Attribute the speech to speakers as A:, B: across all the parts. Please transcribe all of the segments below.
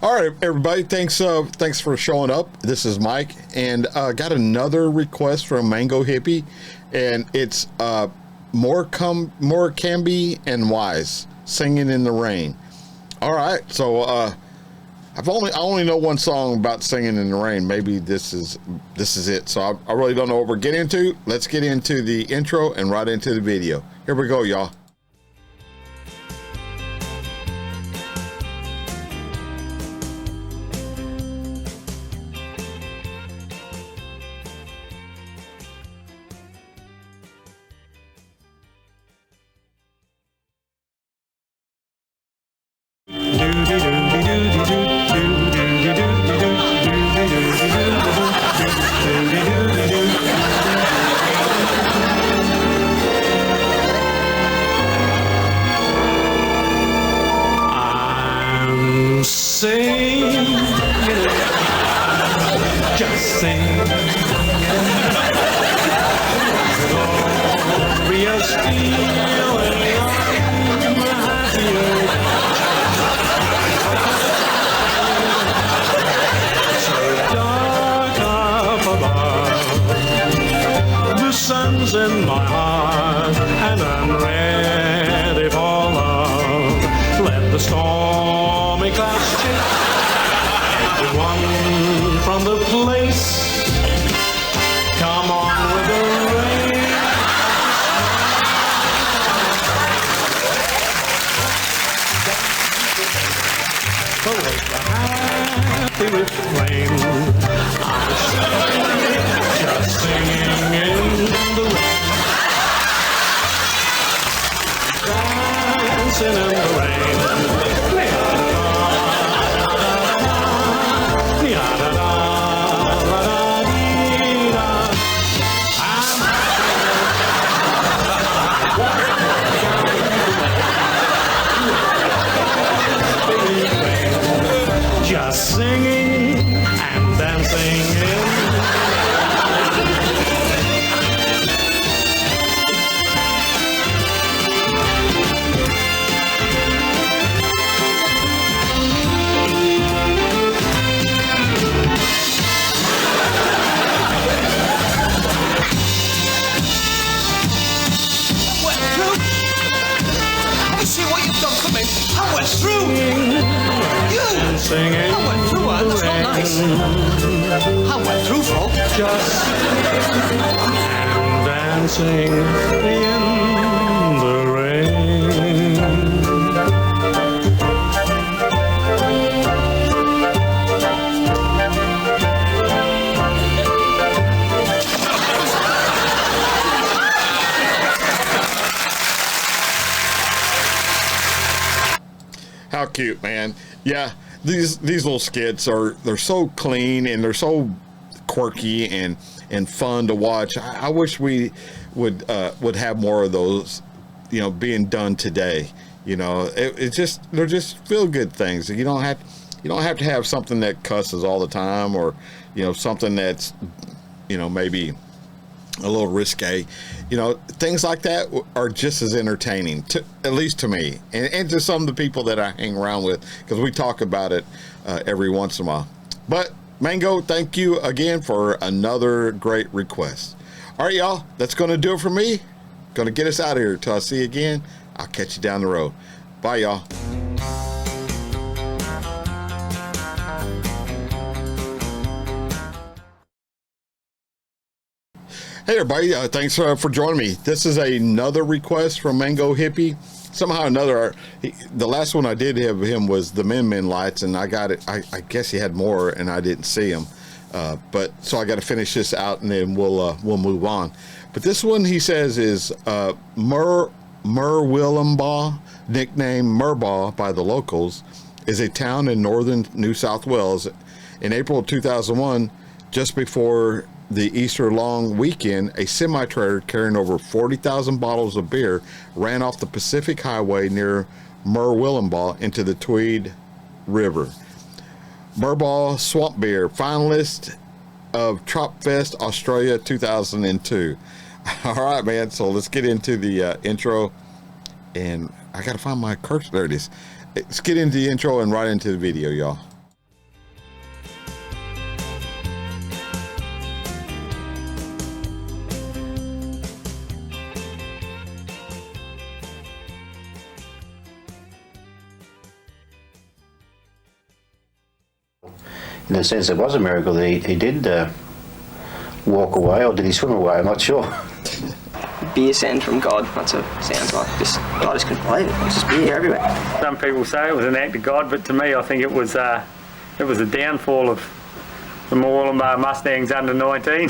A: All right, everybody. Thanks for showing up. This is Mike, and got another request from Mango Hippie, and it's Morecambe and Wise Singing in the Rain. All right, so I only know one song about singing in the rain. Maybe this is it. So I really don't know what we're getting into. Let's get into the intro and right into the video. Here we go, y'all.
B: I'm singing, just singing, glorious feeling, I'm happier. So dark up above, the sun's in my heart, and I'm ready for love. Let the stormy clouds chase everyone from the place. Come on with the rain. So with the happy refrain, I'm just singing in the rain, dancing in the rain. Just singing and dancing in.
C: I see what you've done for me. I went through. You.
B: Singing
C: I went through. That's not nice. I went through, folk.
B: just and dancing in the rain.
A: How cute, man. Yeah, these little skits they're so clean and they're so quirky and fun to watch. I wish we would have more of those, being done today. It's just they're just feel good things. You don't have to have something that cusses all the time, or something that's maybe a little risque. Things like that are just as entertaining, at least to me, and to some of the people that I hang around with, because we talk about it every once in a while. But Mango, thank you again for another great request. All right, y'all, that's going to do it for me. Going to get us out of here. Till I see you again, I'll catch you down the road. Bye, y'all. Hey everybody, thanks for joining me. This is another request from Mango Hippie. Somehow or another, the last one I did have him was the Men Lights, and I got it. I guess he had more, and I didn't see him. But so I got to finish this out, and then we'll move on. But this one, he says, is Murwillumbah, nicknamed Murbaugh by the locals, is a town in northern New South Wales. In April of 2001, just before the Easter long weekend, a semi-trailer carrying over 40,000 bottles of beer ran off the Pacific Highway near Murwillumbah into the Tweed River. Murbaugh Swamp Beer, finalist of Tropfest Australia 2002. All right, man, so let's get into the intro, and I gotta find my cursor. There it is. Let's get into the intro and right into the video, y'all.
D: in a sense, it was a miracle that he did walk away, or did he swim away? I'm not sure.
E: Beer sent from God, that's what it sounds like. I just couldn't believe it. It was just beer everywhere.
F: Some people say it was an act of God, but to me I think it was a downfall of the Morecambe Mustangs under 19.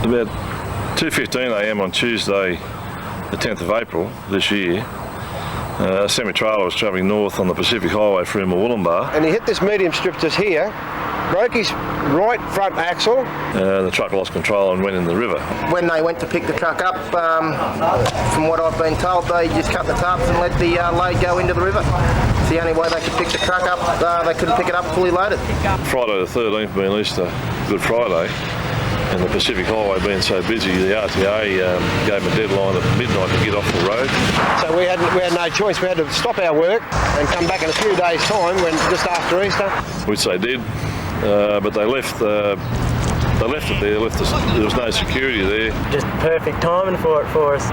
G: About 2:15am on Tuesday, the 10th of April this year, a semi-trailer was travelling north on the Pacific Highway through Morecambe.
H: And he hit this medium strip just here, broke his right front axle.
G: The truck lost control and went in the river.
E: When they went to pick the truck up, from what I've been told, they just cut the tarps and let the load go into the river. It's the only way they could pick the truck up. They couldn't pick it up fully loaded.
G: Friday the 13th being Easter, Good Friday, and the Pacific Highway being so busy, the RTA gave them a deadline at midnight to get off the road.
H: So we had no choice. We had to stop our work and come back in a few days' time, when just after Easter.
G: Which they did, but they left it there. There was no security there.
I: Just perfect timing for us.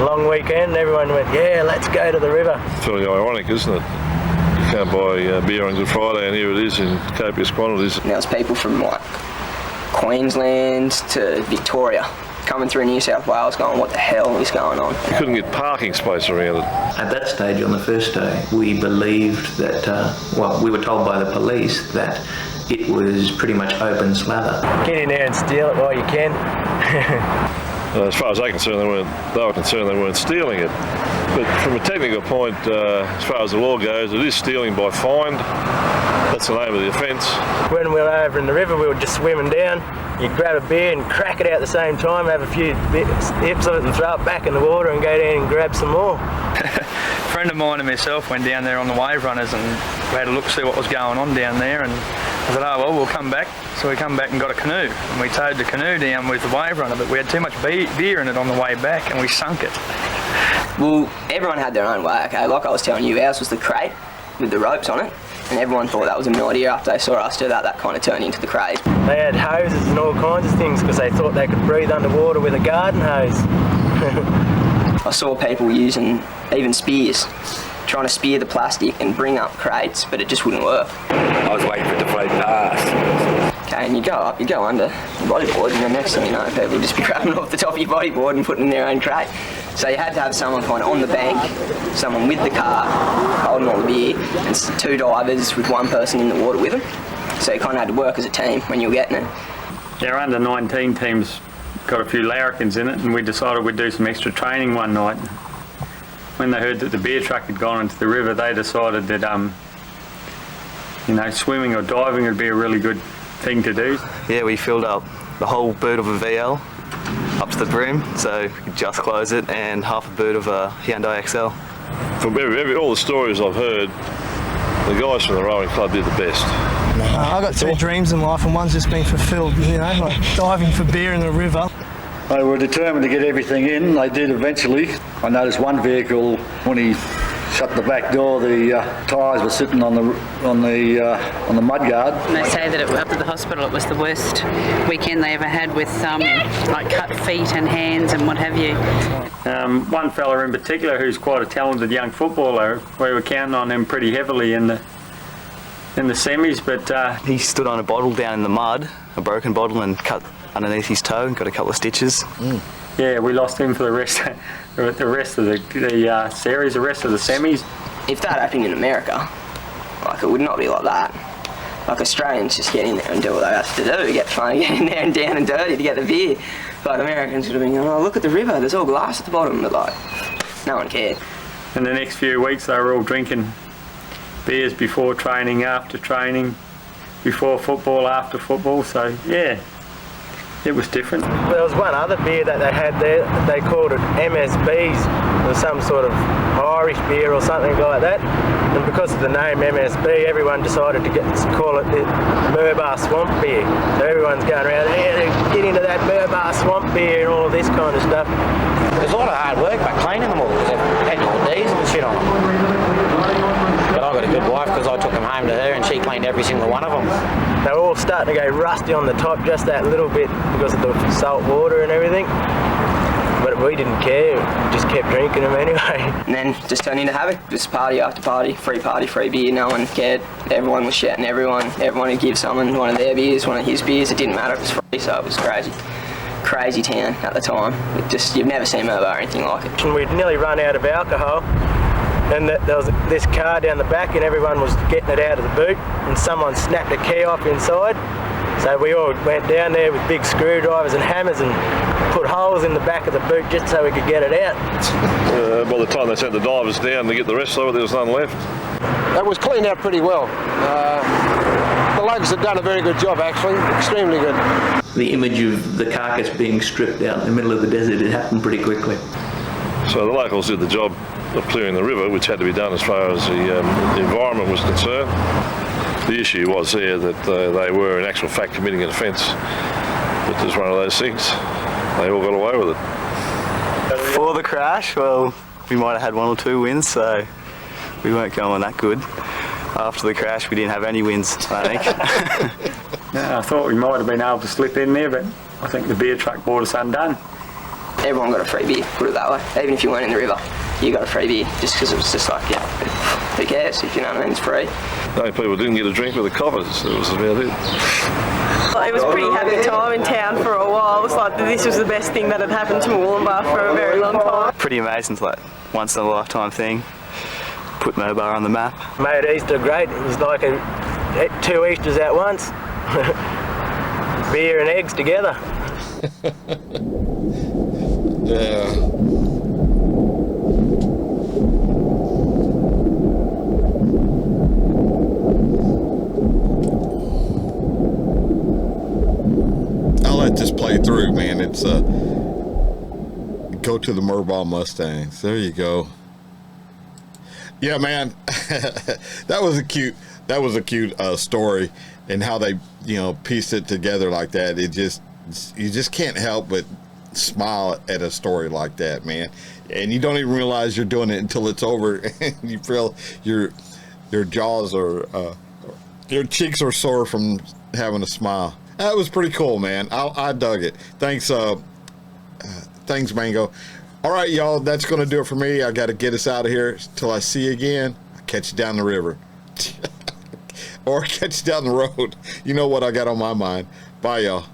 I: Long weekend, everyone went, yeah, let's go to the river.
G: Fairly ironic, isn't it? You can't buy beer on Good Friday, and here it is in copious quantities.
E: And there was people from like Queensland to Victoria coming through New South Wales going, what the hell is going on?
G: You couldn't get parking space around it.
J: At that stage on the first day, we believed that, we were told by the police that it was pretty much open slather.
I: Get in there and steal it while you can.
G: As far as they were concerned, they weren't stealing it. But from a technical point, as far as the law goes, it is stealing by find. That's the name of the offence. When
I: we were over in the river, we were just swimming down. You'd grab a beer and crack it out at the same time, have a few sips of it and throw it back in the water and go down and grab some more.
F: A friend of mine and myself went down there on the wave runners and we had a look, see what was going on down there, and I said, oh well, we'll come back. So we come back and got a canoe, and we towed the canoe down with the wave runner, but we had too much beer in it on the way back and we sunk it.
E: Well, everyone had their own way, okay? Like I was telling you, ours was the crate with the ropes on it, and everyone thought that was a new idea. After they saw us do that, that kind of turned into the craze.
I: They had hoses and all kinds of things because they thought they could breathe underwater with a garden hose.
E: I saw people using even spears, trying to spear the plastic and bring up crates, but it just wouldn't work.
K: I was waiting for it to float past.
E: Okay, and you go under the bodyboard, and the next thing you know, people would just be grabbing off the top of your bodyboard and putting in their own crate. So you had to have someone kind of on the bank, someone with the car, holding all the beer, and two divers with one person in the water with them. So you kind of had to work as a team when you were getting it.
F: Our under 19 team's got a few larrikins in it, and we decided we'd do some extra training one night. When they heard that the beer truck had gone into the river, they decided that swimming or diving would be a really good thing to do.
L: Yeah, we filled up the whole boot of a VL up to the brim, so we could just close it, and half a boot of a Hyundai XL.
G: From all the stories I've heard, the guys from the rowing club did the best.
M: I've got two dreams in life, and one's just been fulfilled, like diving for beer in the river.
N: They were determined to get everything in. They did eventually. I noticed one vehicle, when he shut the back door, the tyres were sitting on the mud guard.
O: And they say that up at the hospital it was the worst weekend they ever had, with like cut feet and hands and what have you.
F: One fella in particular who's quite a talented young footballer, we were counting on him pretty heavily in the semis, but
L: he stood on a bottle down in the mud, a broken bottle, and cut underneath his toe and got a couple of stitches.
F: Yeah, we lost him for the rest of the series, the rest of the semis.
E: If that happened in America, like, it would not be like that. Like, Australians just get in there and do what they have to do, get fun, get in there and down and dirty to get the beer. But Americans would have been going, oh, look at the river, there's all glass at the bottom, but like, no one cared.
F: In the next few weeks they were all drinking beers before training, after training, before football, after football, so yeah. It was different.
I: There was one other beer that they had there, they called it MSBs. It was some sort of Irish beer or something like that. And because of the name MSB, everyone decided to call it the Morecambe Swamp beer. So everyone's going around, get into that Morecambe Swamp beer and all this kind of stuff.
P: There's a lot of hard work back cleaning them all, because they've had all diesel and shit on them. But I got a good wife because I took them home to her and she cleaned every single one of them.
I: They were all starting to go rusty on the top just that little bit because of the salt water and everything. But we didn't care. We just kept drinking them anyway.
E: And then just turned into havoc. Just party after party, free beer. No one cared. Everyone was shouting everyone. Everyone would give someone one of their beers, one of his beers. It didn't matter. It was free, so it was crazy. Crazy town at the time. You've never seen Murbar or anything like it.
I: And we'd nearly run out of alcohol. And there was this car down the back and everyone was getting it out of the boot and someone snapped a key off inside. So we all went down there with big screwdrivers and hammers and put holes in the back of the boot just so we could get it out.
G: By the time they sent the divers down to get the rest of it, there was none left.
H: It was cleaned out pretty well. The blokes had done a very good job actually, extremely good.
J: The image of the carcass being stripped out in the middle of the desert, it happened pretty quickly.
G: So the locals did the job of clearing the river, which had to be done as far as the environment was concerned. The issue was there that they were in actual fact committing an offence. It was one of those things. They all got away with it.
L: Before the crash, well, we might have had 1 or 2 wins, so we weren't going that good. After the crash, we didn't have any wins, I think.
Q: Yeah, I thought we might have been able to slip in there, but I think the beer truck brought us undone.
E: Everyone got a free beer, put it that way. Even if you weren't in the river, you got a free beer, just because it was just like, yeah, who cares, if you know what I mean, it's free.
G: The only people who didn't get a drink were the coppers. That was about it.
R: It was a pretty happy time in town for a while. It was like this was the best thing that had happened to Moolumbar for a very long time.
L: Pretty amazing, it's like once in a lifetime thing. Put Mobar on the map.
I: Made Easter great. It was like 2 Easters at once. Beer and eggs together.
A: Yeah. I'll let this play through, man. It's go to the Murbar Mustangs. There you go. Yeah, man. that was a cute story, and how they pieced it together like that. You just can't help but smile at a story like that, man. And you don't even realize you're doing it until it's over. You feel your jaws are your cheeks are sore from having a smile. That was pretty cool, man. I dug it. Thanks, Mango. All right, y'all, that's going to do it for me. I got to get us out of here. Till I see you again, I'll catch you down the river. Or catch you down the road. You know what I got on my mind. Bye, y'all.